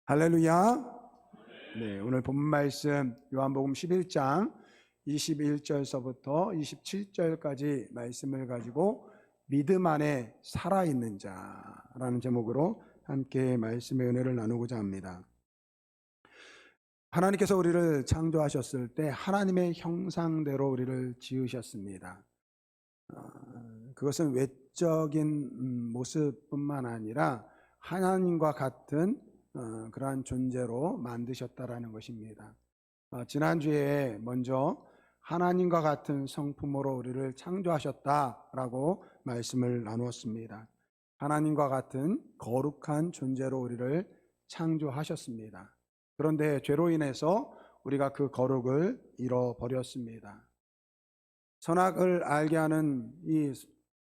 할렐루야. 네, 오늘 본문 말씀 요한복음 11장 21절서부터 27절까지 말씀을 가지고 믿음 안에 살아있는 자라는 제목으로 함께 말씀의 은혜를 나누고자 합니다. 하나님께서 우리를 창조하셨을 때 하나님의 형상대로 우리를 지으셨습니다. 그것은 외적인 모습뿐만 아니라 하나님과 같은 그러한 존재로 만드셨다라는 것입니다. 지난주에 먼저 하나님과 같은 성품으로 우리를 창조하셨다라고 말씀을 나누었습니다. 하나님과 같은 거룩한 존재로 우리를 창조하셨습니다. 그런데 죄로 인해서 우리가 그 거룩을 잃어버렸습니다. 선악을 알게 하는 이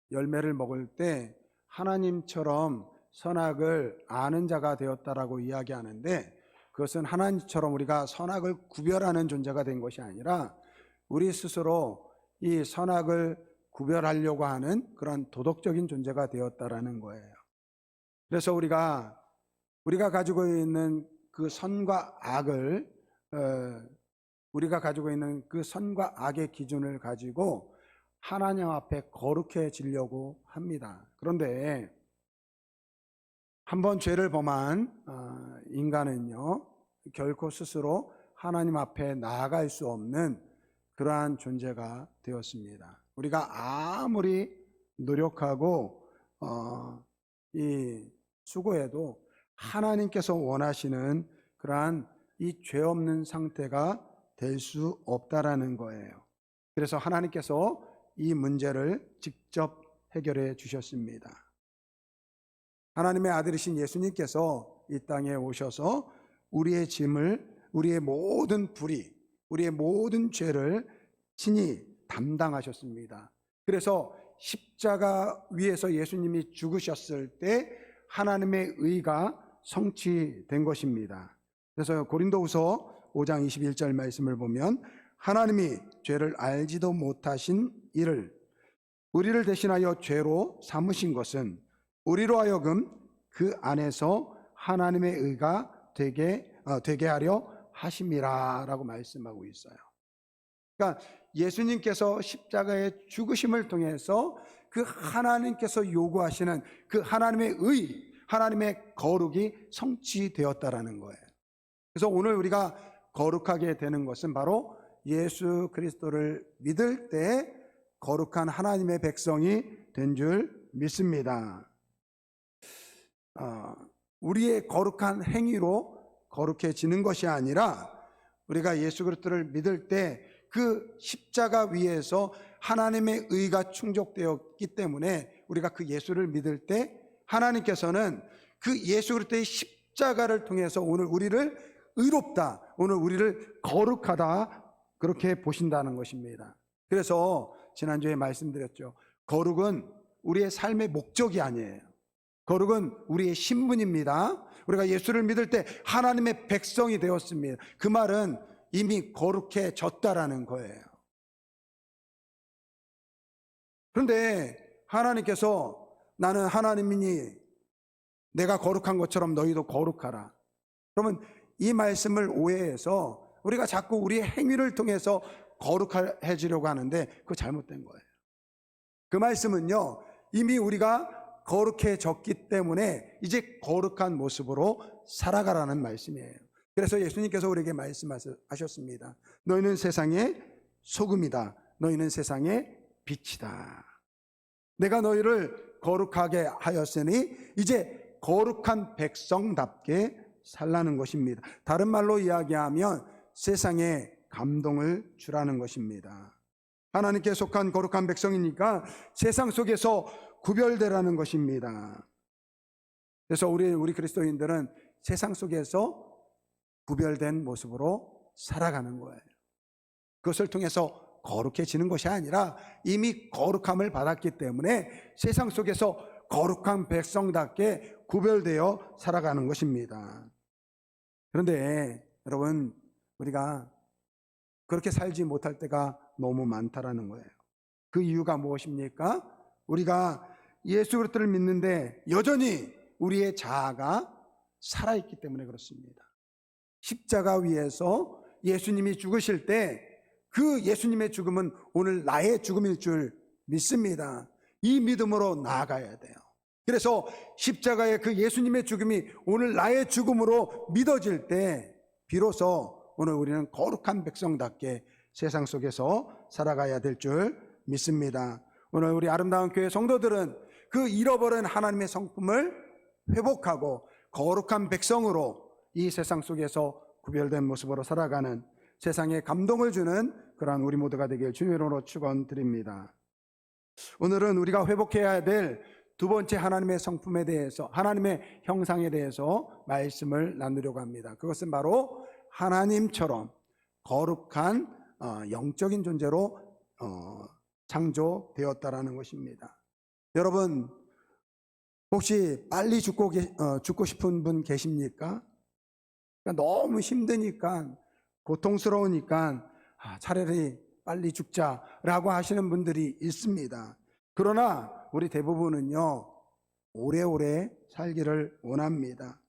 열매를 먹을 때 하나님처럼 선악을 아는 자가 되었다라고 이야기하는데, 그것은 하나님처럼 우리가 선악을 구별하는 존재가 된 것이 아니라 우리 스스로 이 선악을 구별하려고 하는 그런 도덕적인 존재가 되었다라는 거예요. 그래서 우리가 가지고 있는 그 선과 악을 우리가 가지고 있는 그 선과 악의 기준을 가지고 하나님 앞에 거룩해지려고 합니다. 그런데 한번 죄를 범한 인간은요, 결코 스스로 하나님 앞에 나아갈 수 없는 그러한 존재가 되었습니다. 우리가 아무리 노력하고 수고해도 하나님께서 원하시는 그러한 이 죄 없는 상태가 될 수 없다라는 거예요. 그래서 하나님께서 이 문제를 직접 해결해 주셨습니다. 하나님의 아들이신 예수님께서 이 땅에 오셔서 우리의 짐을, 우리의 모든 불의, 우리의 모든 죄를 친히 담당하셨습니다. 그래서 십자가 위에서 예수님이 죽으셨을 때 하나님의 의가 성취된 것입니다. 그래서 고린도후서 5장 21절 말씀을 보면, 하나님이 죄를 알지도 못하신 이를 우리를 대신하여 죄로 삼으신 것은 우리로 하여금 그 안에서 하나님의 의가 되게 하려 하심이라 라고 말씀하고 있어요. 그러니까 예수님께서 십자가의 죽으심을 통해서 그 하나님께서 요구하시는 그 하나님의 의, 하나님의 거룩이 성취되었다라는 거예요. 그래서 오늘 우리가 거룩하게 되는 것은 바로 예수 그리스도를 믿을 때 거룩한 하나님의 백성이 된 줄 믿습니다. 우리의 거룩한 행위로 거룩해지는 것이 아니라 우리가 예수 그리스도를 믿을 때 그 십자가 위에서 하나님의 의가 충족되었기 때문에 우리가 그 예수를 믿을 때 하나님께서는 그 예수 그리스도의 십자가를 통해서 오늘 우리를 의롭다, 오늘 우리를 거룩하다, 그렇게 보신다는 것입니다. 그래서 지난주에 말씀드렸죠. 거룩은 우리의 삶의 목적이 아니에요. 거룩은 우리의 신분입니다. 우리가 예수를 믿을 때 하나님의 백성이 되었습니다. 그 말은 이미 거룩해졌다라는 거예요. 그런데 하나님께서 나는 하나님이니 내가 거룩한 것처럼 너희도 거룩하라. 그러면 이 말씀을 오해해서 우리가 자꾸 우리의 행위를 통해서 거룩해지려고 하는데 그거 잘못된 거예요. 그 말씀은요, 이미 우리가 거룩해졌기 때문에 이제 거룩한 모습으로 살아가라는 말씀이에요. 그래서 예수님께서 우리에게 말씀하셨습니다. 너희는 세상의 소금이다. 너희는 세상의 빛이다. 내가 너희를 거룩하게 하였으니 이제 거룩한 백성답게 살라는 것입니다. 다른 말로 이야기하면 세상에 감동을 주라는 것입니다. 하나님께 속한 거룩한 백성이니까 세상 속에서 구별되라는 것입니다. 그래서 우리 그리스도인들은 세상 속에서 구별된 모습으로 살아가는 거예요. 그것을 통해서 거룩해지는 것이 아니라 이미 거룩함을 받았기 때문에 세상 속에서 거룩한 백성답게 구별되어 살아가는 것입니다. 그런데 여러분, 우리가 그렇게 살지 못할 때가 너무 많다라는 거예요. 그 이유가 무엇입니까? 우리가 예수 그리스도를 믿는데 여전히 우리의 자아가 살아있기 때문에 그렇습니다. 십자가 위에서 예수님이 죽으실 때 그 예수님의 죽음은 오늘 나의 죽음일 줄 믿습니다. 이 믿음으로 나아가야 돼요. 그래서 십자가의 그 예수님의 죽음이 오늘 나의 죽음으로 믿어질 때 비로소 오늘 우리는 거룩한 백성답게 세상 속에서 살아가야 될 줄 믿습니다. 오늘 우리 아름다운 교회 성도들은 그 잃어버린 하나님의 성품을 회복하고 거룩한 백성으로 이 세상 속에서 구별된 모습으로 살아가는, 세상에 감동을 주는 그러한 우리 모두가 되길 주님의 이름으로 축원드립니다. 오늘은 우리가 회복해야 될 두 번째 하나님의 성품에 대해서, 하나님의 형상에 대해서 말씀을 나누려고 합니다. 그것은 바로 하나님처럼 거룩한 영적인 존재로 창조되었다라는 것입니다. 여러분, 혹시 빨리 죽고 싶은 분 계십니까? 너무 힘드니까, 고통스러우니까 차라리 빨리 죽자라고 하시는 분들이 있습니다. 그러나 우리 대부분은요, 오래오래 살기를 원합니다.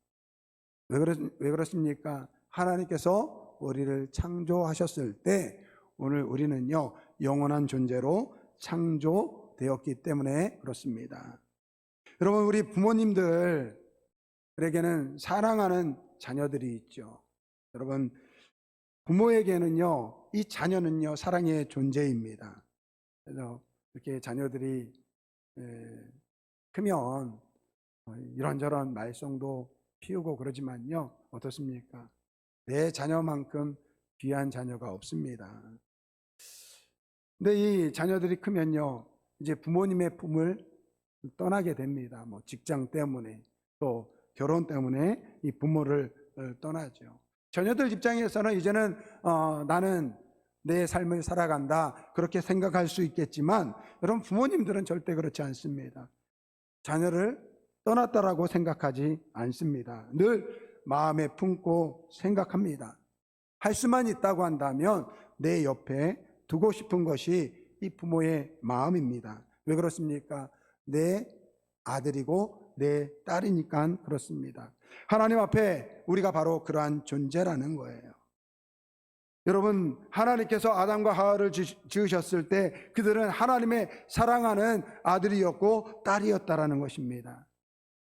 왜 그렇습니까? 하나님께서 우리를 창조하셨을 때 오늘 우리는요, 영원한 존재로 창조되었기 때문에 그렇습니다. 여러분, 우리 부모님들에게는 사랑하는 자녀들이 있죠. 여러분, 부모에게는요, 이 자녀는요, 사랑의 존재입니다. 그래서 이렇게 자녀들이 크면 이런저런 말썽도 피우고 그러지만요, 어떻습니까? 내 자녀만큼 귀한 자녀가 없습니다. 근데 이 자녀들이 크면요, 이제 부모님의 품을 떠나게 됩니다. 뭐 직장 때문에, 또 결혼 때문에 이 부모를 떠나죠. 자녀들 입장에서는 이제는 나는 내 삶을 살아간다, 그렇게 생각할 수 있겠지만, 여러분, 부모님들은 절대 그렇지 않습니다. 자녀를 떠났다라고 생각하지 않습니다. 늘 마음에 품고 생각합니다. 할 수만 있다고 한다면 내 옆에 두고 싶은 것이 이 부모의 마음입니다. 왜 그렇습니까? 내 아들이고 내 딸이니까 그렇습니다. 하나님 앞에 우리가 바로 그러한 존재라는 거예요. 여러분, 하나님께서 아담과 하와를 지으셨을 때 그들은 하나님의 사랑하는 아들이었고 딸이었다라는 것입니다.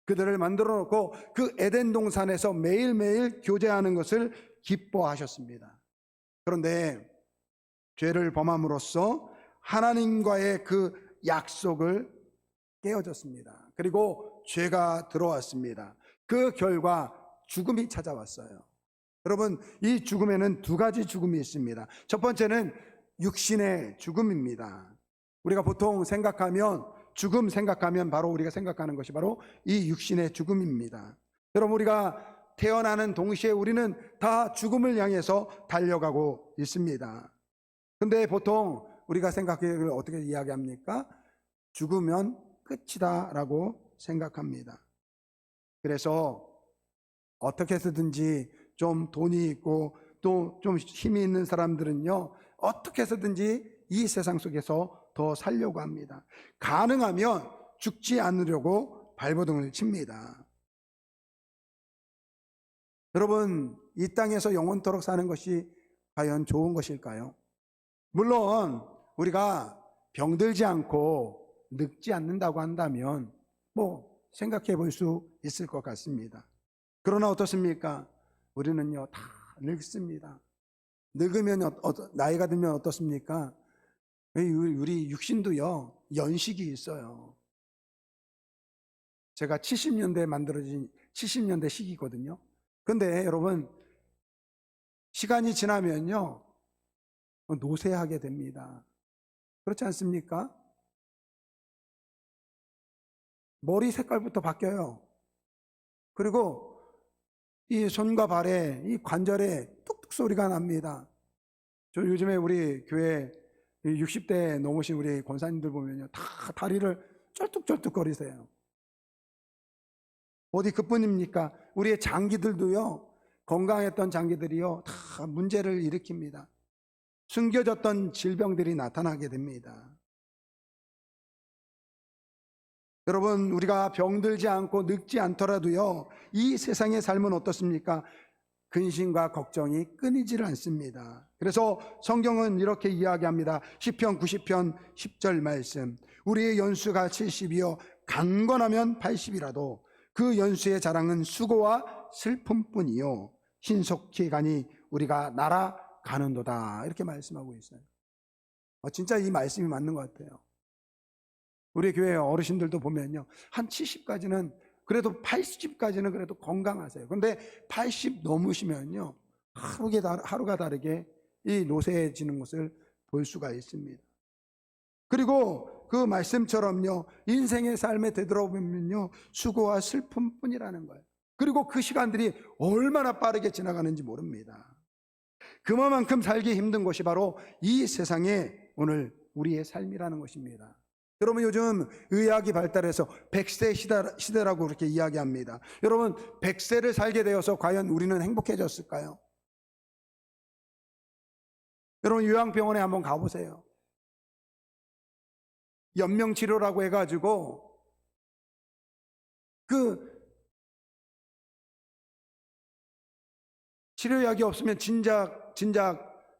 그들을 만들어 놓고 그 에덴 동산에서 매일매일 교제하는 것을 기뻐하셨습니다. 그런데 죄를 범함으로써 하나님과의 그 약속을 깨어졌습니다. 그리고 죄가 들어왔습니다. 그 결과 죽음이 찾아왔어요. 여러분, 이 죽음에는 두 가지 죽음이 있습니다. 첫 번째는 육신의 죽음입니다. 우리가 보통 죽음 생각하면 바로 우리가 생각하는 것이 바로 이 육신의 죽음입니다. 여러분, 우리가 태어나는 동시에 우리는 다 죽음을 향해서 달려가고 있습니다. 근데 보통 우리가 생각을 어떻게 이야기합니까? 죽으면 끝이다라고 생각합니다. 그래서 어떻게 해서든지 좀 돈이 있고 또 좀 힘이 있는 사람들은요, 어떻게 해서든지 이 세상 속에서 더 살려고 합니다. 가능하면 죽지 않으려고 발버둥을 칩니다. 여러분, 이 땅에서 영원토록 사는 것이 과연 좋은 것일까요? 물론 우리가 병들지 않고 늙지 않는다고 한다면 뭐 생각해 볼 수 있을 것 같습니다. 그러나 어떻습니까? 우리는요, 다 늙습니다. 늙으면, 나이가 들면 어떻습니까? 우리 육신도요, 연식이 있어요. 제가 70년대에 만들어진 70년대 시기거든요. 근데 여러분, 시간이 지나면요, 노쇠하게 됩니다. 그렇지 않습니까? 머리 색깔부터 바뀌어요. 그리고 이 손과 발에, 이 관절에 뚝뚝 소리가 납니다. 저 요즘에 우리 교회 60대 넘으신 우리 권사님들 보면요, 다 다리를 쩔뚝쩔뚝 거리세요. 어디 그뿐입니까? 우리의 장기들도요, 건강했던 장기들이요, 다 문제를 일으킵니다. 숨겨졌던 질병들이 나타나게 됩니다. 여러분, 우리가 병들지 않고 늙지 않더라도요, 이 세상의 삶은 어떻습니까? 근심과 걱정이 끊이질 않습니다. 그래서 성경은 이렇게 이야기합니다. 시편 90편 10절 말씀, 우리의 연수가 70이요 강건하면 80이라도 그 연수의 자랑은 수고와 슬픔뿐이요 신속히 가니 우리가 날아가는도다, 이렇게 말씀하고 있어요. 진짜 이 말씀이 맞는 것 같아요. 우리 교회 어르신들도 보면요, 한 70까지는, 그래도 80까지는 그래도 건강하세요. 그런데 80 넘으시면요, 하루가 다르게 이 노쇠해지는 것을 볼 수가 있습니다. 그리고 그 말씀처럼요, 인생의 삶에 되돌아보면요, 수고와 슬픔뿐이라는 거예요. 그리고 그 시간들이 얼마나 빠르게 지나가는지 모릅니다. 그만큼 살기 힘든 것이 바로 이 세상의 오늘 우리의 삶이라는 것입니다. 여러분, 요즘 의학이 발달해서 100세 시대라고 그렇게 이야기합니다. 여러분, 100세를 살게 되어서 과연 우리는 행복해졌을까요? 여러분, 요양병원에 한번 가보세요. 연명치료라고 해가지고 그 치료약이 없으면 진작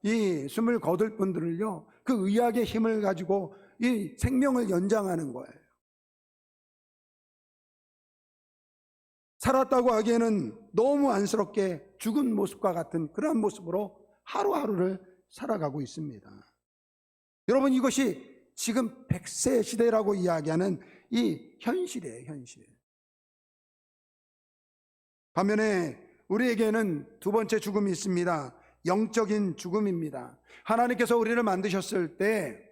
이 숨을 거둘 분들을요, 그 의학의 힘을 가지고 이 생명을 연장하는 거예요. 살았다고 하기에는 너무 안쓰럽게 죽은 모습과 같은 그런 모습으로 하루하루를 살아가고 있습니다. 여러분, 이것이 지금 100세 시대라고 이야기하는 이 현실이에요, 현실. 반면에 우리에게는 두 번째 죽음이 있습니다. 영적인 죽음입니다. 하나님께서 우리를 만드셨을 때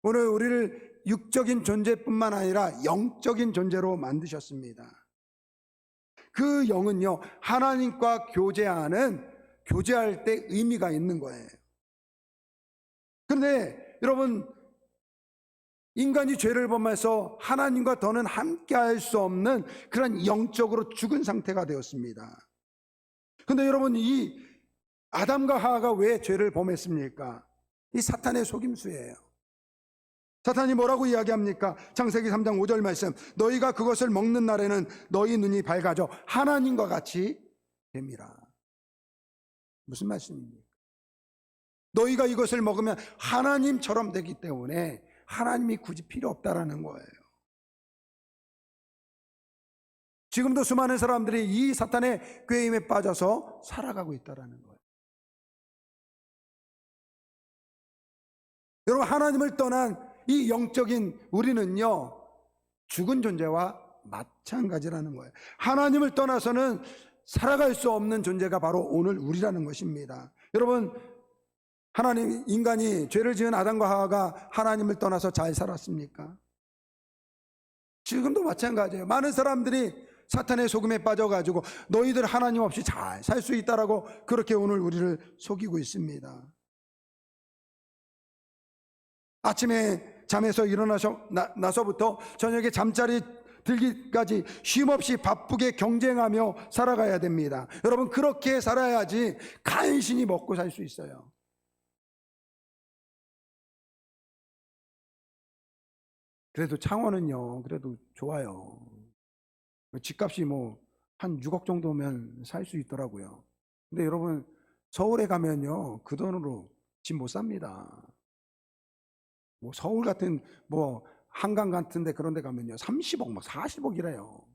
오늘 우리를 육적인 존재뿐만 아니라 영적인 존재로 만드셨습니다. 그 영은요, 하나님과 교제할 때 의미가 있는 거예요. 그런데 여러분, 인간이 죄를 범해서 하나님과 더는 함께할 수 없는 그런 영적으로 죽은 상태가 되었습니다. 그런데 여러분, 이 아담과 하와가 왜 죄를 범했습니까? 이 사탄의 속임수예요. 사탄이 뭐라고 이야기합니까? 창세기 3장 5절 말씀, 너희가 그것을 먹는 날에는 너희 눈이 밝아져 하나님과 같이 됨이라. 무슨 말씀입니까? 너희가 이것을 먹으면 하나님처럼 되기 때문에 하나님이 굳이 필요 없다라는 거예요. 지금도 수많은 사람들이 이 사탄의 꾀임에 빠져서 살아가고 있다라는 거예요. 여러분, 하나님을 떠난 이 영적인 우리는요, 죽은 존재와 마찬가지라는 거예요. 하나님을 떠나서는 살아갈 수 없는 존재가 바로 오늘 우리라는 것입니다. 여러분, 인간이 죄를 지은 아담과 하와가 하나님을 떠나서 잘 살았습니까? 지금도 마찬가지예요. 많은 사람들이 사탄의 속임에 빠져가지고 너희들 하나님 없이 잘 살 수 있다라고 그렇게 오늘 우리를 속이고 있습니다. 아침에 잠에서 일어나서부터 저녁에 잠자리 들기까지 쉼없이 바쁘게 경쟁하며 살아가야 됩니다. 여러분, 그렇게 살아야지 간신히 먹고 살 수 있어요. 그래도 창원은요, 그래도 좋아요. 집값이 한 6억 정도면 살 수 있더라고요. 근데 여러분, 서울에 가면요, 그 돈으로 집 못 삽니다. 서울 같은 한강 같은 데 그런 데 가면요 30억 40억이래요.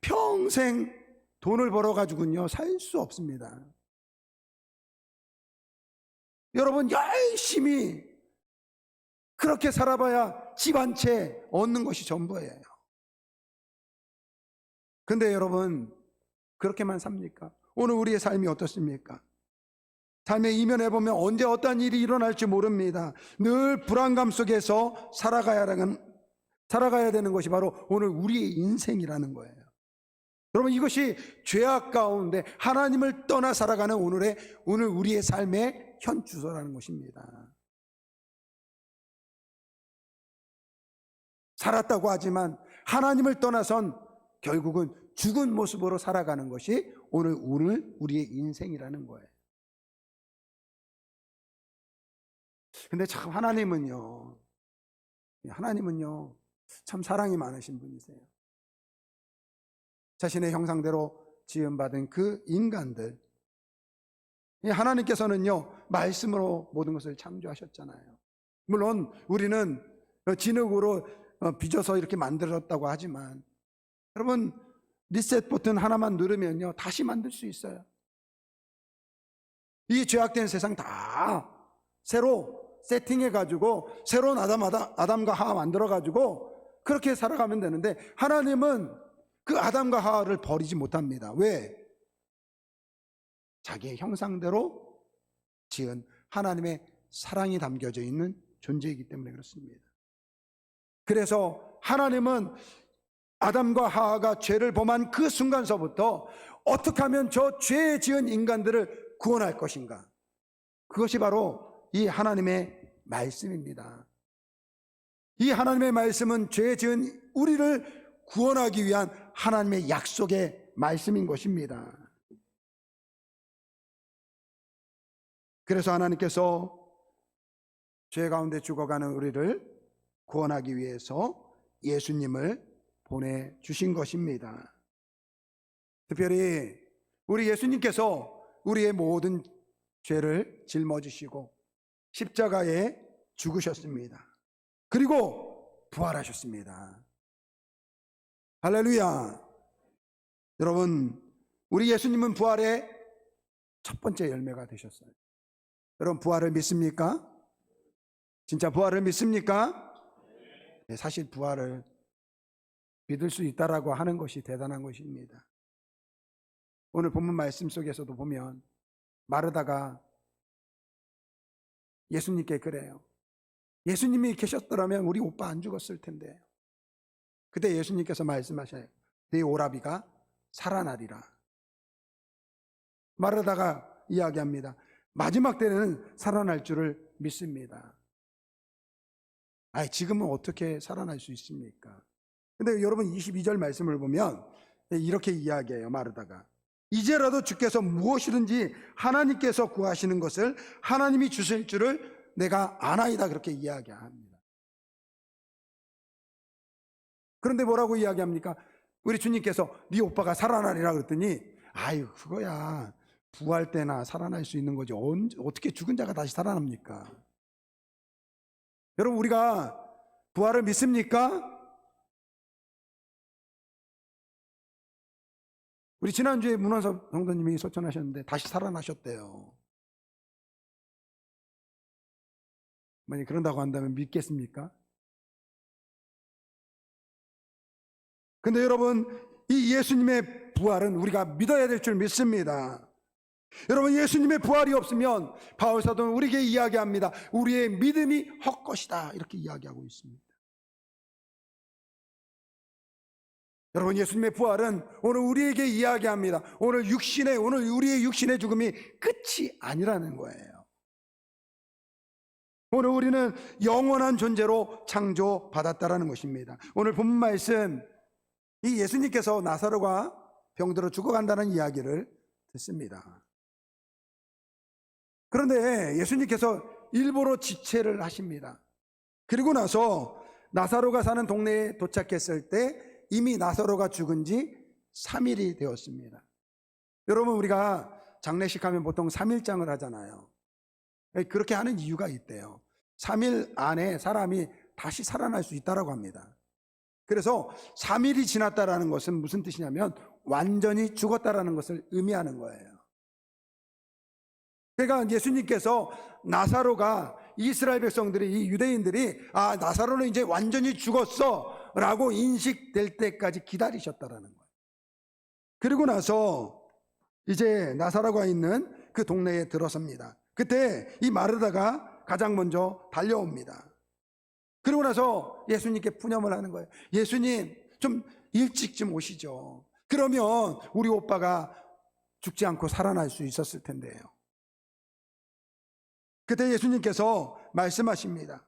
평생 돈을 벌어 가지고는요 살 수 없습니다. 여러분, 열심히 그렇게 살아봐야 집 한 채 얻는 것이 전부예요. 근데 여러분, 그렇게만 삽니까? 오늘 우리의 삶이 어떻습니까? 삶의 이면에 보면 언제 어떤 일이 일어날지 모릅니다. 늘 불안감 속에서 살아가야 되는 것이 바로 오늘 우리의 인생이라는 거예요. 여러분, 이것이 죄악 가운데 하나님을 떠나 살아가는 오늘 우리의 삶의 현 주소라는 것입니다. 살았다고 하지만 하나님을 떠나선 결국은 죽은 모습으로 살아가는 것이 오늘 우리의 인생이라는 거예요. 근데 참 하나님은요 참 사랑이 많으신 분이세요. 자신의 형상대로 지음받은 그 인간들, 하나님께서는요 말씀으로 모든 것을 창조하셨잖아요. 물론 우리는 진흙으로 빚어서 이렇게 만들었다고 하지만, 여러분 리셋 버튼 하나만 누르면요 다시 만들 수 있어요. 이 죄악된 세상 다 새로 세팅해가지고 새로운 아담과 하와 만들어가지고 그렇게 살아가면 되는데, 하나님은 그 아담과 하와를 버리지 못합니다. 왜? 자기의 형상대로 지은 하나님의 사랑이 담겨져 있는 존재이기 때문에 그렇습니다. 그래서 하나님은 아담과 하와가 죄를 범한 그 순간서부터 어떻게 하면 저 죄 지은 인간들을 구원할 것인가, 그것이 바로 이 하나님의 말씀입니다. 이 하나님의 말씀은 죄 지은 우리를 구원하기 위한 하나님의 약속의 말씀인 것입니다. 그래서 하나님께서 죄 가운데 죽어가는 우리를 구원하기 위해서 예수님을 보내주신 것입니다. 특별히 우리 예수님께서 우리의 모든 죄를 짊어지시고 십자가에 죽으셨습니다. 그리고 부활하셨습니다. 할렐루야. 여러분, 우리 예수님은 부활의 첫 번째 열매가 되셨어요. 여러분 부활을 믿습니까? 진짜 부활을 믿습니까? 네, 사실 부활을 믿을 수 있다라고 하는 것이 대단한 것입니다. 오늘 본문 말씀 속에서도 보면 마르다가 예수님께 그래요. 예수님이 계셨더라면 우리 오빠 안 죽었을 텐데. 그때 예수님께서 말씀하셔요. 네 오라비가 살아나리라. 마르다가 이야기합니다. 마지막 때는 살아날 줄을 믿습니다. 지금은 어떻게 살아날 수 있습니까? 근데 여러분 22절 말씀을 보면 이렇게 이야기해요. 마르다가 이제라도 주께서 무엇이든지 하나님께서 구하시는 것을 하나님이 주실 줄을 내가 아나이다, 그렇게 이야기합니다. 그런데 뭐라고 이야기합니까? 우리 주님께서 네 오빠가 살아나리라 그랬더니 그거야 부활 때나 살아날 수 있는 거지, 어떻게 죽은 자가 다시 살아납니까? 여러분 우리가 부활을 믿습니까? 우리 지난주에 문원섭 성도님이 소천하셨는데 다시 살아나셨대요. 만약 그런다고 한다면 믿겠습니까? 근데 여러분 이 예수님의 부활은 우리가 믿어야 될 줄 믿습니다. 여러분 예수님의 부활이 없으면 바울 사도는 우리에게 이야기합니다. 우리의 믿음이 헛것이다, 이렇게 이야기하고 있습니다. 여러분 예수님의 부활은 오늘 우리에게 이야기합니다. 오늘 우리의 육신의 죽음이 끝이 아니라는 거예요. 오늘 우리는 영원한 존재로 창조받았다라는 것입니다. 오늘 본문 말씀, 이 예수님께서 나사로가 병들어 죽어간다는 이야기를 듣습니다. 그런데 예수님께서 일부러 지체를 하십니다. 그리고 나서 나사로가 사는 동네에 도착했을 때 이미 나사로가 죽은 지 3일이 되었습니다. 여러분 우리가 장례식 하면 보통 3일장을 하잖아요. 그렇게 하는 이유가 있대요. 3일 안에 사람이 다시 살아날 수 있다고 합니다. 그래서 3일이 지났다라는 것은 무슨 뜻이냐면 완전히 죽었다라는 것을 의미하는 거예요. 그러니까 예수님께서 나사로가, 이스라엘 백성들이, 이 유대인들이 나사로는 이제 완전히 죽었어 라고 인식될 때까지 기다리셨다라는 거예요. 그리고 나서 이제 나사로가 있는 그 동네에 들어섭니다. 그때 이 마르다가 가장 먼저 달려옵니다. 그리고 나서 예수님께 푸념을 하는 거예요. 예수님 좀 일찍 좀 오시죠. 그러면 우리 오빠가 죽지 않고 살아날 수 있었을 텐데요. 그때 예수님께서 말씀하십니다.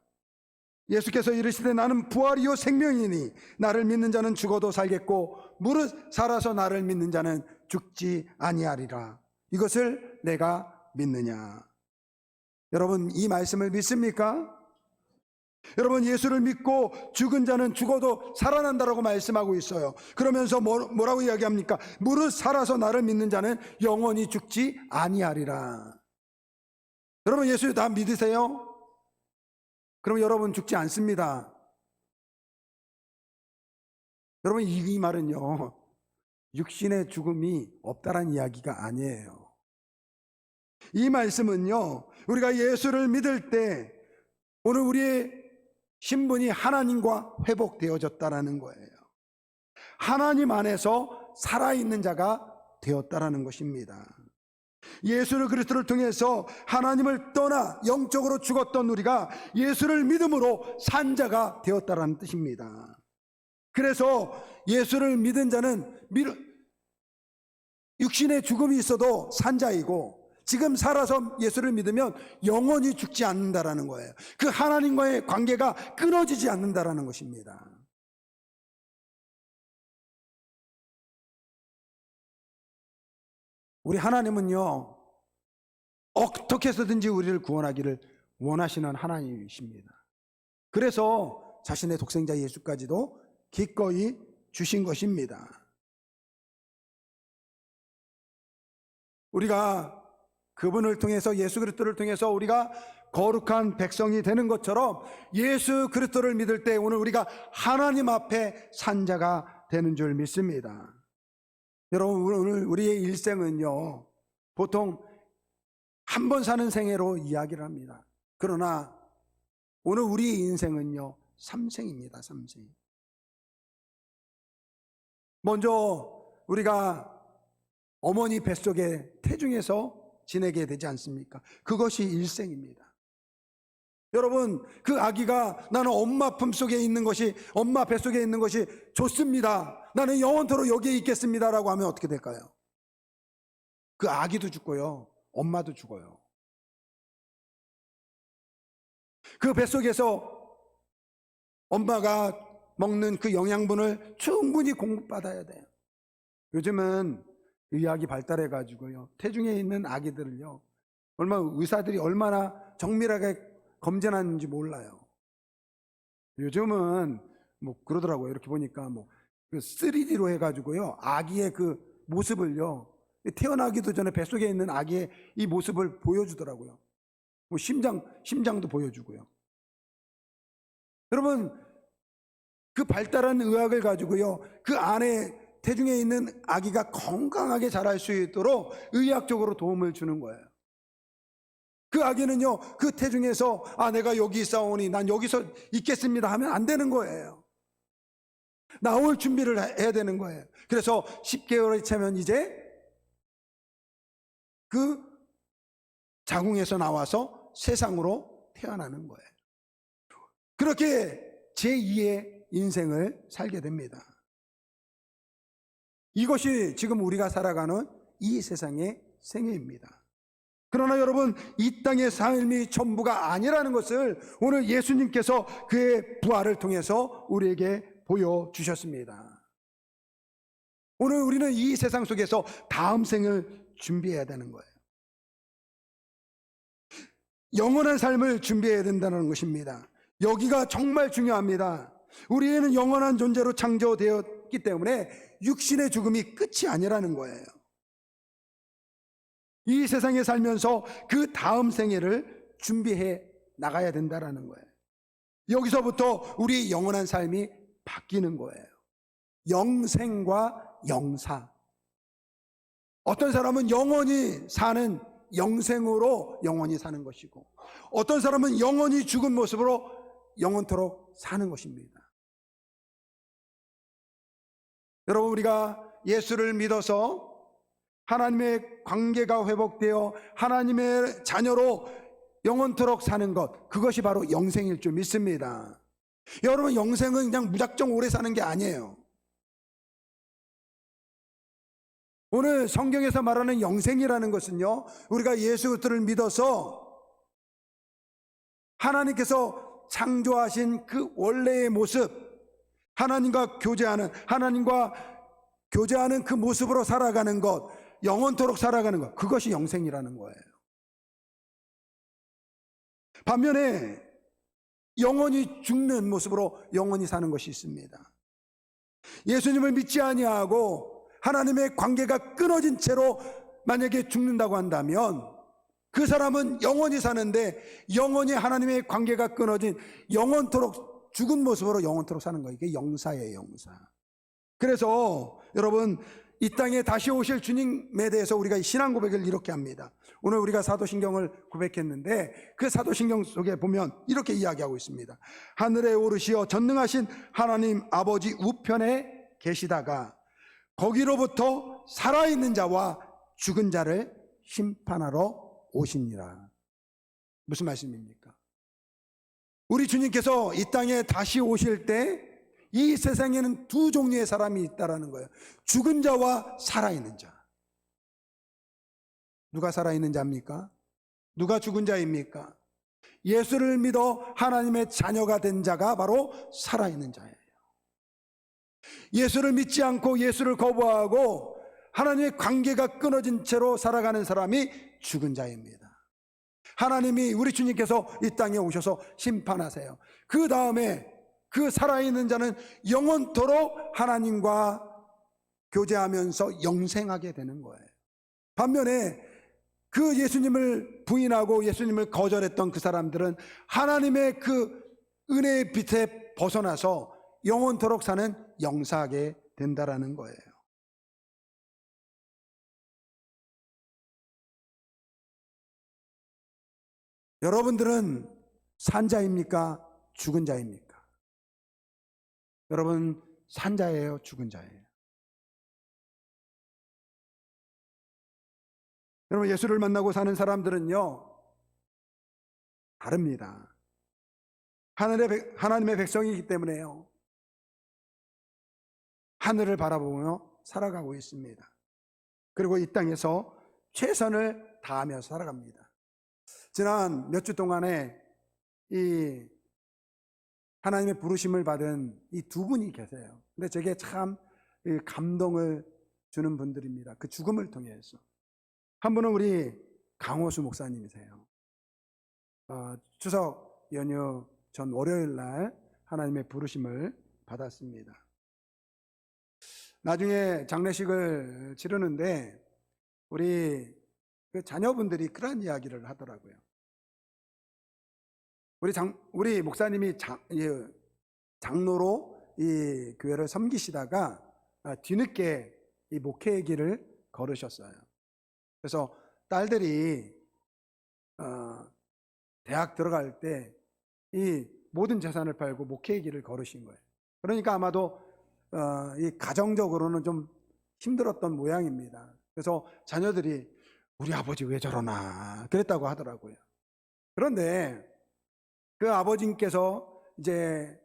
예수께서 이르시되 나는 부활이요 생명이니 나를 믿는 자는 죽어도 살겠고 무릇 살아서 나를 믿는 자는 죽지 아니하리라. 이것을 내가 믿느냐. 여러분 이 말씀을 믿습니까? 여러분, 예수를 믿고 죽은 자는 죽어도 살아난다라고 말씀하고 있어요. 그러면서 뭐라고 이야기합니까? 무릇 살아서 나를 믿는 자는 영원히 죽지 아니하리라. 여러분, 예수 다 믿으세요? 그럼 여러분 죽지 않습니다. 여러분, 이 말은요, 육신의 죽음이 없다라는 이야기가 아니에요. 이 말씀은요, 우리가 예수를 믿을 때 오늘 우리의 신분이 하나님과 회복되어졌다라는 거예요. 하나님 안에서 살아있는 자가 되었다라는 것입니다. 예수를 그리스도를 통해서 하나님을 떠나 영적으로 죽었던 우리가 예수를 믿음으로 산 자가 되었다라는 뜻입니다. 그래서 예수를 믿은 자는 육신의 죽음이 있어도 산 자이고, 지금 살아서 예수를 믿으면 영원히 죽지 않는다라는 거예요. 그 하나님과의 관계가 끊어지지 않는다라는 것입니다. 우리 하나님은요, 어떻게 해서든지 우리를 구원하기를 원하시는 하나님이십니다. 그래서 자신의 독생자 예수까지도 기꺼이 주신 것입니다. 우리가 그분을 통해서, 예수 그리스도를 통해서 우리가 거룩한 백성이 되는 것처럼 예수 그리스도를 믿을 때 오늘 우리가 하나님 앞에 산 자가 되는 줄 믿습니다. 여러분, 오늘 우리의 일생은요, 보통 한 번 사는 생애로 이야기를 합니다. 그러나 오늘 우리의 인생은요, 3생입니다. 3생. 먼저 우리가 어머니 뱃속에 태중에서 지내게 되지 않습니까? 그것이 일생입니다. 여러분, 그 아기가 나는 엄마 품속에 있는 것이, 엄마 뱃속에 있는 것이 좋습니다, 나는 영원토록 여기에 있겠습니다라고 하면 어떻게 될까요? 그 아기도 죽고요, 엄마도 죽어요. 그 뱃속에서 엄마가 먹는 그 영양분을 충분히 공급받아야 돼요. 요즘은 의학이 발달해 가지고요, 태중에 있는 아기들을요, 의사들이 얼마나 정밀하게 검진하는지 몰라요. 요즘은 그러더라고요. 이렇게 보니까 그 3D로 해 가지고요, 아기의 그 모습을요, 태어나기도 전에 뱃속에 있는 아기의 이 모습을 보여주더라고요. 심장도 보여주고요. 여러분, 그 발달한 의학을 가지고요, 그 안에 태중에 있는 아기가 건강하게 자랄 수 있도록 의학적으로 도움을 주는 거예요. 그 아기는요, 그 태중에서 내가 여기 있사오니 난 여기서 있겠습니다 하면 안 되는 거예요. 나올 준비를 해야 되는 거예요. 그래서 10개월이 차면 이제 그 자궁에서 나와서 세상으로 태어나는 거예요. 그렇게 제2의 인생을 살게 됩니다. 이것이 지금 우리가 살아가는 이 세상의 생애입니다. 그러나 여러분, 이 땅의 삶이 전부가 아니라는 것을 오늘 예수님께서 그의 부활을 통해서 우리에게 보여주셨습니다. 오늘 우리는 이 세상 속에서 다음 생을 준비해야 되는 거예요. 영원한 삶을 준비해야 된다는 것입니다. 여기가 정말 중요합니다. 우리는 영원한 존재로 창조되었기 때문에 육신의 죽음이 끝이 아니라는 거예요. 이 세상에 살면서 그 다음 생애를 준비해 나가야 된다는 거예요. 여기서부터 우리의 영원한 삶이 바뀌는 거예요. 영생과 영사. 어떤 사람은 영원히 사는 영생으로 영원히 사는 것이고, 어떤 사람은 영원히 죽은 모습으로 영원토록 사는 것입니다. 여러분, 우리가 예수를 믿어서 하나님의 관계가 회복되어 하나님의 자녀로 영원토록 사는 것, 그것이 바로 영생일 줄 믿습니다. 여러분, 영생은 그냥 무작정 오래 사는 게 아니에요. 오늘 성경에서 말하는 영생이라는 것은요, 우리가 예수 그리스도를 믿어서 하나님께서 창조하신 그 원래의 모습, 하나님과 교제하는 그 모습으로 살아가는 것, 영원토록 살아가는 것, 그것이 영생이라는 거예요. 반면에 영원히 죽는 모습으로 영원히 사는 것이 있습니다. 예수님을 믿지 아니하고 하나님의 관계가 끊어진 채로 만약에 죽는다고 한다면 그 사람은 영원히 사는데 영원히 하나님의 관계가 끊어진 영원토록 죽은 모습으로 영원토록 사는 거예요. 이게 영사예요, 영사. 그래서 여러분, 이 땅에 다시 오실 주님에 대해서 우리가 신앙 고백을 이렇게 합니다. 오늘 우리가 사도신경을 고백했는데 그 사도신경 속에 보면 이렇게 이야기하고 있습니다. 하늘에 오르시어 전능하신 하나님 아버지 우편에 계시다가 거기로부터 살아있는 자와 죽은 자를 심판하러 오시니라. 무슨 말씀입니까? 우리 주님께서 이 땅에 다시 오실 때 이 세상에는 두 종류의 사람이 있다라는 거예요. 죽은 자와 살아있는 자. 누가 살아있는 자입니까? 누가 죽은 자입니까? 예수를 믿어 하나님의 자녀가 된 자가 바로 살아있는 자예요. 예수를 믿지 않고 예수를 거부하고 하나님의 관계가 끊어진 채로 살아가는 사람이 죽은 자입니다. 하나님이, 우리 주님께서 이 땅에 오셔서 심판하세요. 그 다음에 그 살아있는 자는 영원토록 하나님과 교제하면서 영생하게 되는 거예요. 반면에 그 예수님을 부인하고 예수님을 거절했던 그 사람들은 하나님의 그 은혜의 빛에 벗어나서 영원토록 사는 영사하게 된다라는 거예요. 여러분들은 산 자입니까? 죽은 자입니까? 여러분, 산 자예요? 죽은 자예요? 여러분, 예수를 만나고 사는 사람들은요, 다릅니다. 하나님의 백성이기 때문에요, 하늘을 바라보며 살아가고 있습니다. 그리고 이 땅에서 최선을 다하며 살아갑니다. 지난 몇 주 동안에 이 하나님의 부르심을 받은 이 두 분이 계세요. 근데 제게 참 감동을 주는 분들입니다. 그 죽음을 통해서. 한 분은 우리 강호수 목사님이세요. 추석 연휴 전 월요일 날 하나님의 부르심을 받았습니다. 나중에 장례식을 치르는데 우리 그 자녀분들이 그런 이야기를 하더라고요. 우리 목사님이 장로로 이 교회를 섬기시다가 뒤늦게 이 목회의 길을 걸으셨어요. 그래서 딸들이 대학 들어갈 때 이 모든 재산을 팔고 목회의 길을 걸으신 거예요. 그러니까 아마도 이 가정적으로는 좀 힘들었던 모양입니다. 그래서 자녀들이 우리 아버지 왜 저러나 그랬다고 하더라고요. 그런데 그 아버님께서 이제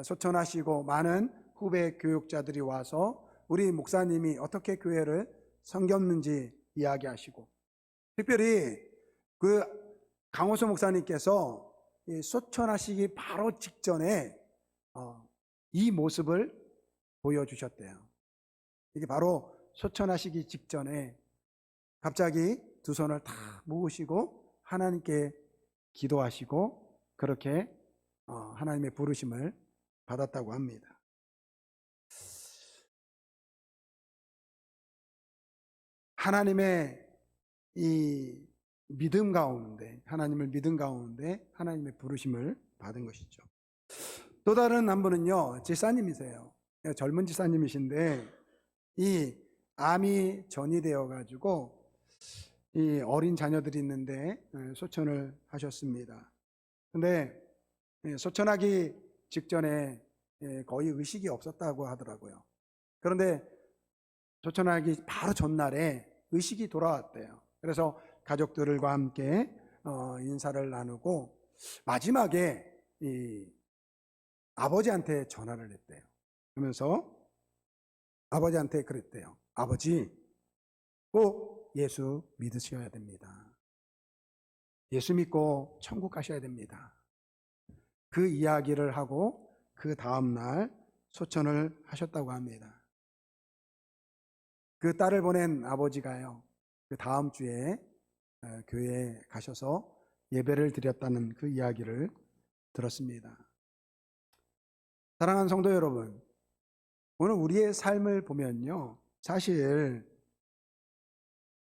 소천하시고 많은 후배 교육자들이 와서 우리 목사님이 어떻게 교회를 섬겼는지 이야기하시고, 특별히 그 강호수 목사님께서 소천하시기 바로 직전에 이 모습을 보여주셨대요. 이게 바로 소천하시기 직전에 갑자기 두 손을 다 모으시고 하나님께 기도하시고 그렇게 하나님의 부르심을 받았다고 합니다. 하나님의 이 믿음 가운데, 하나님을 믿음 가운데 하나님의 부르심을 받은 것이죠. 또 다른 한 분은요, 집사님이세요. 젊은 집사님이신데 이 암이 전이되어 가지고 이 어린 자녀들이 있는데 소천을 하셨습니다. 근데 소천하기 직전에 거의 의식이 없었다고 하더라고요. 그런데 소천하기 바로 전날에 의식이 돌아왔대요. 그래서 가족들과 함께 인사를 나누고 마지막에 이 아버지한테 전화를 했대요. 그러면서 아버지한테 그랬대요. 아버지, 꼭 예수 믿으셔야 됩니다. 예수 믿고 천국 가셔야 됩니다. 그 이야기를 하고 그 다음날 소천을 하셨다고 합니다. 그 딸을 보낸 아버지가요, 그 다음 주에 교회에 가셔서 예배를 드렸다는 그 이야기를 들었습니다. 사랑하는 성도 여러분, 오늘 우리의 삶을 보면요, 사실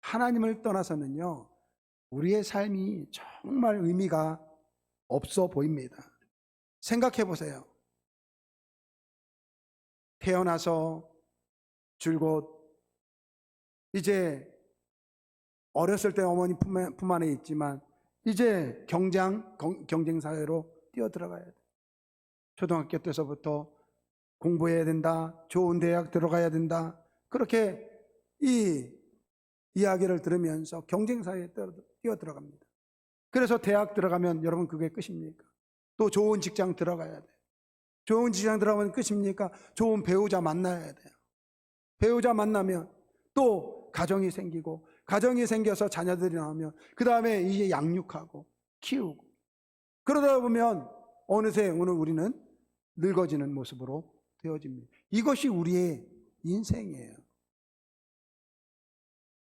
하나님을 떠나서는요, 우리의 삶이 정말 의미가 없어 보입니다. 생각해 보세요. 태어나서 줄곧 이제 어렸을 때 어머니 품 안에 있지만 이제 경쟁사회로 뛰어들어가야 돼. 초등학교 때서부터 공부해야 된다, 좋은 대학 들어가야 된다, 그렇게 이 이야기를 들으면서 경쟁사회에 뛰어들어갑니다. 그래서 대학 들어가면 여러분 그게 끝입니까? 또 좋은 직장 들어가야 돼요. 좋은 직장 들어가면 끝입니까? 좋은 배우자 만나야 돼요. 배우자 만나면 또 가정이 생기고, 가정이 생겨서 자녀들이 나오면 그 다음에 이제 양육하고 키우고, 그러다 보면 어느새 오늘 우리는 늙어지는 모습으로 되어집니다. 이것이 우리의 인생이에요.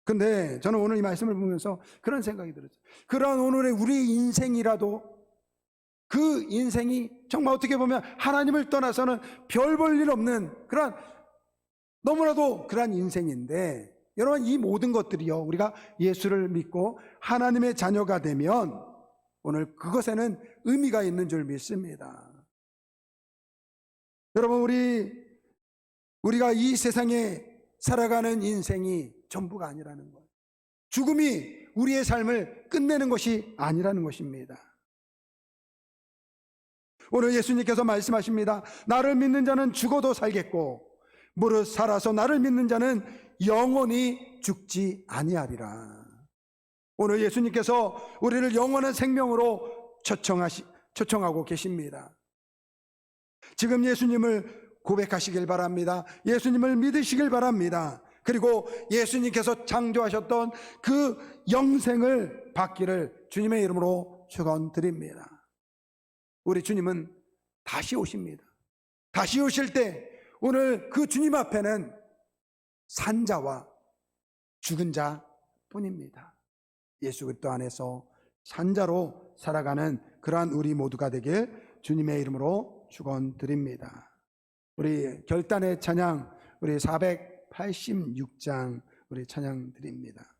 근데 저는 오늘 이 말씀을 보면서 그런 생각이 들었어요. 그런 오늘의 우리 인생이라도 그 인생이 정말 어떻게 보면 하나님을 떠나서는 별 볼 일 없는 그런, 너무나도 그런 인생인데, 여러분 이 모든 것들이요, 우리가 예수를 믿고 하나님의 자녀가 되면 오늘 그것에는 의미가 있는 줄 믿습니다. 여러분 우리가 이 세상에 살아가는 인생이 전부가 아니라는 것, 죽음이 우리의 삶을 끝내는 것이 아니라는 것입니다. 오늘 예수님께서 말씀하십니다. 나를 믿는 자는 죽어도 살겠고 무릇 살아서 나를 믿는 자는 영원히 죽지 아니하리라. 오늘 예수님께서 우리를 영원한 생명으로 초청하고 계십니다. 지금 예수님을 고백하시길 바랍니다. 예수님을 믿으시길 바랍니다. 그리고 예수님께서 창조하셨던 그 영생을 받기를 주님의 이름으로 축원드립니다. 우리 주님은 다시 오십니다. 다시 오실 때 오늘 그 주님 앞에는 산자와 죽은 자 뿐입니다. 예수 그리스도 안에서 산자로 살아가는 그러한 우리 모두가 되길 주님의 이름으로 축원드립니다. 우리 결단의 찬양, 우리 486장 우리 찬양 드립니다.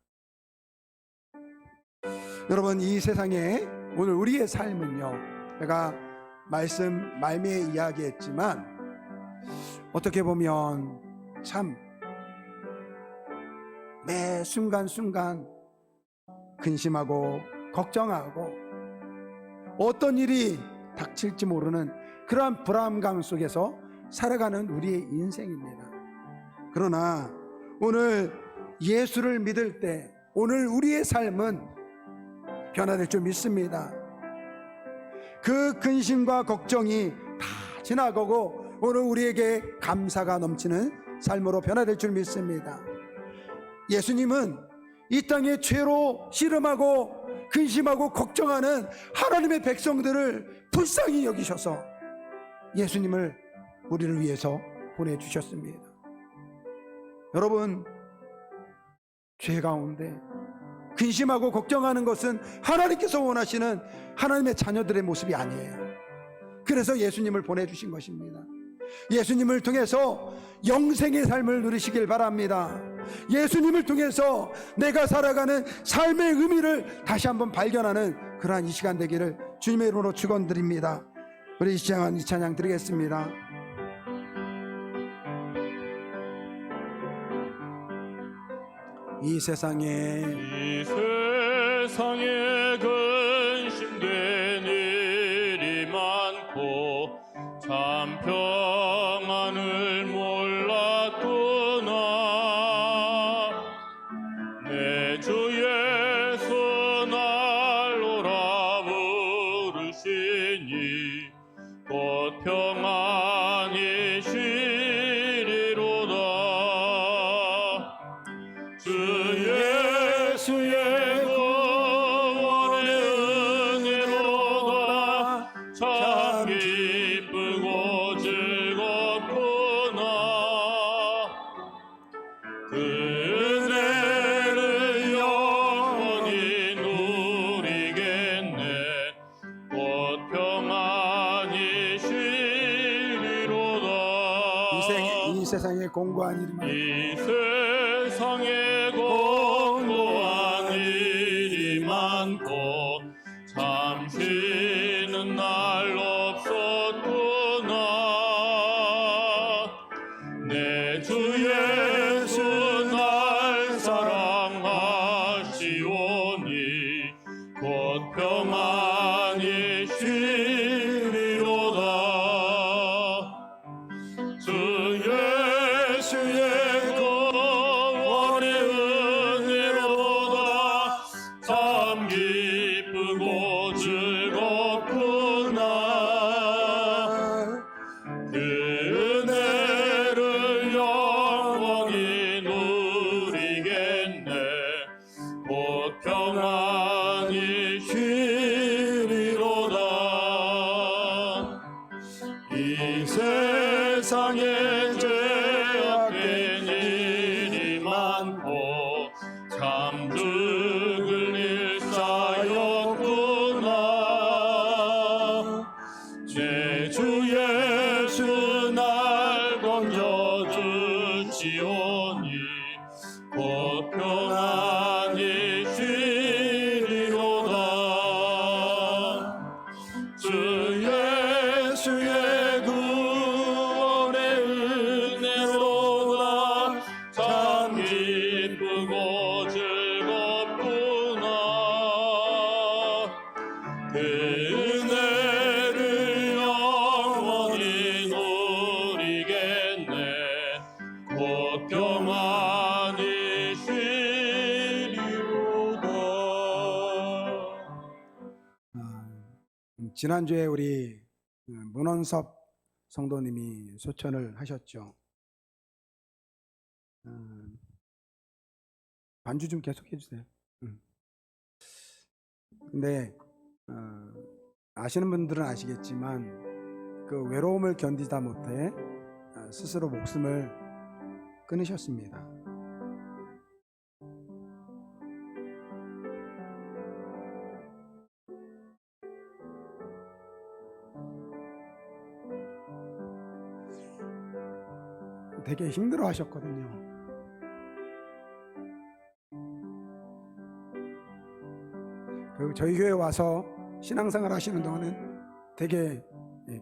여러분 이 세상에 오늘 우리의 삶은요, 제가 말씀 말미에 이야기했지만 어떻게 보면 참 매 순간순간 근심하고 걱정하고 어떤 일이 닥칠지 모르는 그러한 불안감 속에서 살아가는 우리의 인생입니다. 그러나 오늘 예수를 믿을 때 오늘 우리의 삶은 변화될 줄 믿습니다. 그 근심과 걱정이 다 지나가고 오늘 우리에게 감사가 넘치는 삶으로 변화될 줄 믿습니다. 예수님은 이 땅에 죄로 씨름하고 근심하고 걱정하는 하나님의 백성들을 불쌍히 여기셔서 예수님을 우리를 위해서 보내주셨습니다. 여러분, 죄 가운데 근심하고 걱정하는 것은 하나님께서 원하시는 하나님의 자녀들의 모습이 아니에요. 그래서 예수님을 보내주신 것입니다. 예수님을 통해서 영생의 삶을 누리시길 바랍니다. 예수님을 통해서 내가 살아가는 삶의 의미를 다시 한번 발견하는 그러한 이 시간 되기를 주님의 이름으로 축원드립니다. 우리 이 찬양 드리겠습니다. 이 세상에 근심된 일이 많고 참 평안을 몰랐구나. 내 주 예수 날 오라 부르시니 곧 평안이 쉬리로다. 주 예수의 구원의 은혜로다. 참 기쁘고 즐겁구나. 그 은혜를 영원히 누리겠네. 곧 평안 세상에 공고한 일이 많고 이 세상에 공고한 일이 많고 잠시는 날 없었구나. 내 주 예수 날 사랑하시오니 곧 평안히 쉬리로다. 주 예수의 구원의 은혜로다. 참 기쁘고 즐겁구나. 그 은혜를 영원히 누리겠네. 곧 평안히 쉬리로다. 이 세상에 죄악된 일이 많고 참 죽을 일 쌓였구나. 내 주 예수 날 건져주시오니 곧 평안히 쉬리로다. 주 예수의 구원의 은혜로다. 참 기쁘고 즐겁구나. 그 은혜를 영원히 누리겠네. 곧 평안히 쉬리로다. 지난주에 우리 문원섭 성도님이 소천을 하셨죠. 반주 좀 계속해 주세요. 근데 아시는 분들은 아시겠지만 그 외로움을 견디다 못해 스스로 목숨을 끊으셨습니다. 되게 힘들어 하셨거든요. 그리고 저희 교회 와서 신앙생활 하시는 동안은 되게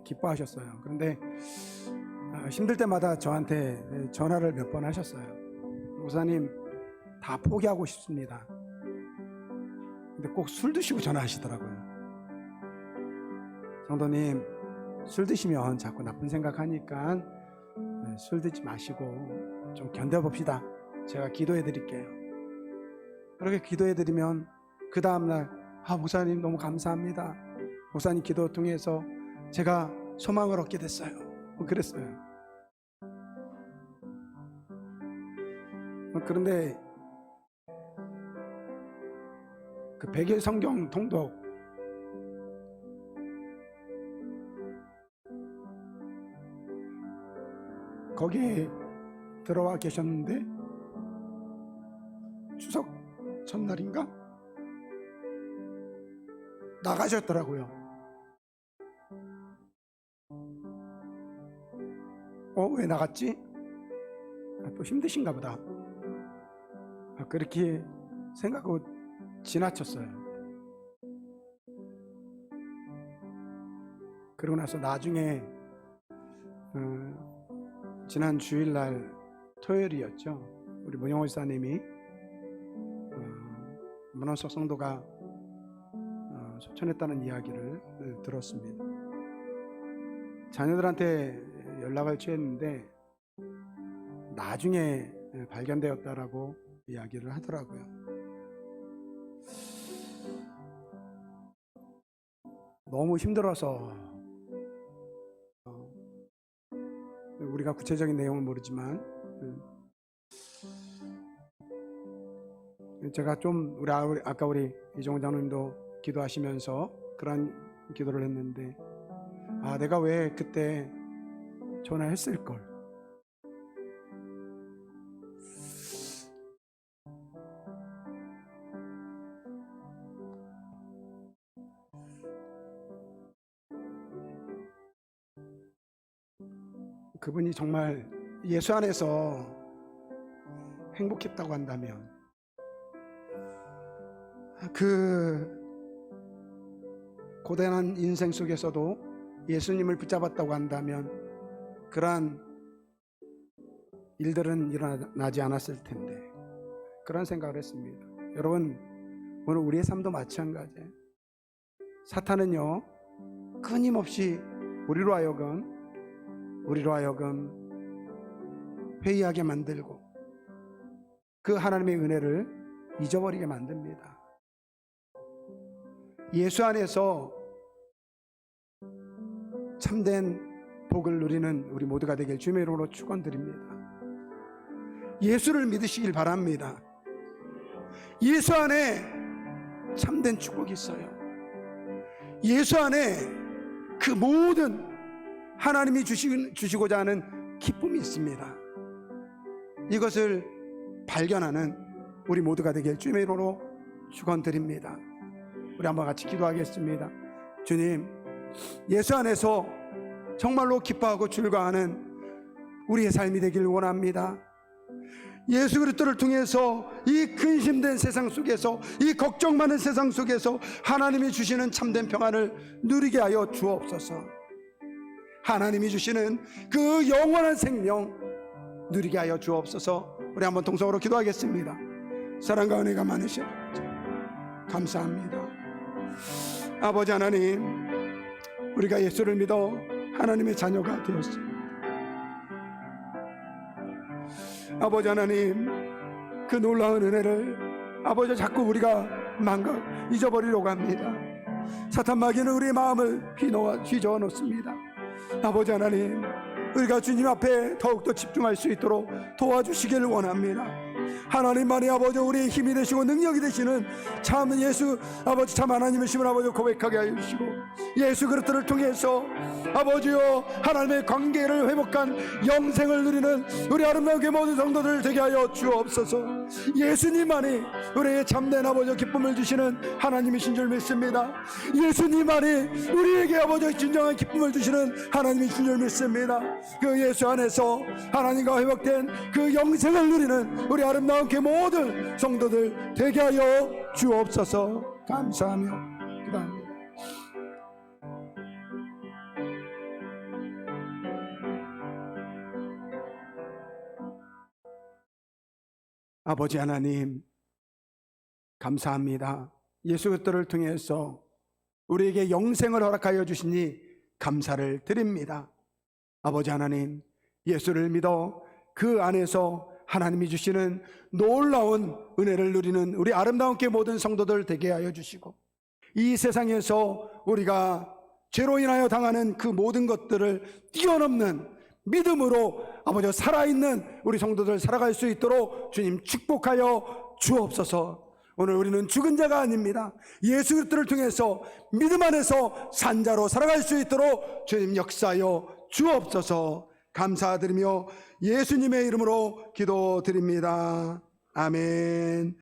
기뻐하셨어요. 그런데 힘들 때마다 저한테 전화를 몇 번 하셨어요. 목사님, 다 포기하고 싶습니다. 근데 꼭 술 드시고 전화하시더라고요. 성도님, 술 드시면 자꾸 나쁜 생각하니까 술 드지 마시고 좀 견뎌봅시다. 제가 기도해 드릴게요. 그렇게 기도해 드리면 그 다음날 목사님 너무 감사합니다. 목사님 기도 통해서 제가 소망을 얻게 됐어요. 그랬어요. 그런데 그 100일 성경 통독 거기에 들어와 계셨는데 추석 첫날인가 나가셨더라고요. 왜 나갔지? 또 힘드신가 보다. 그렇게 생각하고 지나쳤어요. 그러고 나서 나중에 지난 주일날 토요일이었죠. 우리 문영호 지사님이 문원석 성도가 소천했다는 이야기를 들었습니다. 자녀들한테 연락을 취했는데 나중에 발견되었다라고 이야기를 하더라고요. 너무 힘들어서 우리가 구체적인 내용은 모르지만 제가 좀 아까 우리 이종훈 장로님도 기도하시면서 그런 기도를 했는데 내가 왜 그때 전화했을걸. 그분이 정말 예수 안에서 행복했다고 한다면, 그 고단한 인생 속에서도 예수님을 붙잡았다고 한다면 그러한 일들은 일어나지 않았을 텐데, 그런 생각을 했습니다. 여러분, 오늘 우리의 삶도 마찬가지예요. 사탄은요, 끊임없이 우리로 하여금 회의하게 만들고 그 하나님의 은혜를 잊어버리게 만듭니다. 예수 안에서 참된 복을 누리는 우리 모두가 되길 주님의 이름으로 축원드립니다. 예수를 믿으시길 바랍니다. 예수 안에 참된 축복이 있어요. 예수 안에 그 모든 하나님이 주시고자 하는 기쁨이 있습니다. 이것을 발견하는 우리 모두가 되길 주님의 이름으로 축원드립니다. 우리 한번 같이 기도하겠습니다. 주님, 예수 안에서 정말로 기뻐하고 즐거워하는 우리의 삶이 되길 원합니다. 예수 그리스도를 통해서 이 근심된 세상 속에서, 이 걱정 많은 세상 속에서 하나님이 주시는 참된 평안을 누리게 하여 주옵소서. 하나님이 주시는 그 영원한 생명 누리게 하여 주옵소서. 우리 한번 동성으로 기도하겠습니다. 사랑과 은혜가 많으신 아버지, 감사합니다. 아버지 하나님, 우리가 예수를 믿어 하나님의 자녀가 되었습니다. 아버지 하나님, 그 놀라운 은혜를 아버지 자꾸 우리가 잊어버리려고 합니다. 사탄 마귀는 우리의 마음을 휘저어 놓습니다. 아버지 하나님, 우리가 주님 앞에 더욱더 집중할 수 있도록 도와주시기를 원합니다. 하나님만이 아버지 우리의 힘이 되시고 능력이 되시는 참 예수 아버지 참 하나님이심을 아버지 고백하게 하여 주시고, 예수 그리스도를 통해서 아버지여 하나님의 관계를 회복한 영생을 누리는 우리 아름다운 그 모든 성도들 되게 하여 주옵소서. 예수님만이 우리의 참된 아버지 기쁨을 주시는 하나님이신 줄 믿습니다. 예수님만이 우리에게 아버지 진정한 기쁨을 주시는 하나님이신 줄 믿습니다. 그 예수 안에서 하나님과 회복된 그 영생을 누리는 우리 아름다운 그 모든 성도들 되게 하여 주옵소서. 감사하며 기도합니다. 아버지 하나님, 감사합니다. 예수 그리스도를 통해서 우리에게 영생을 허락하여 주시니 감사를 드립니다. 아버지 하나님, 예수를 믿어 그 안에서 하나님이 주시는 놀라운 은혜를 누리는 우리 아름다운 게 모든 성도들 되게 하여 주시고, 이 세상에서 우리가 죄로 인하여 당하는 그 모든 것들을 뛰어넘는 믿음으로 아버지 살아있는 우리 성도들 살아갈 수 있도록 주님 축복하여 주옵소서. 오늘 우리는 죽은 자가 아닙니다. 예수 그리스도를 통해서 믿음 안에서 산자로 살아갈 수 있도록 주님 역사하여 주옵소서. 감사드리며 예수님의 이름으로 기도드립니다. 아멘.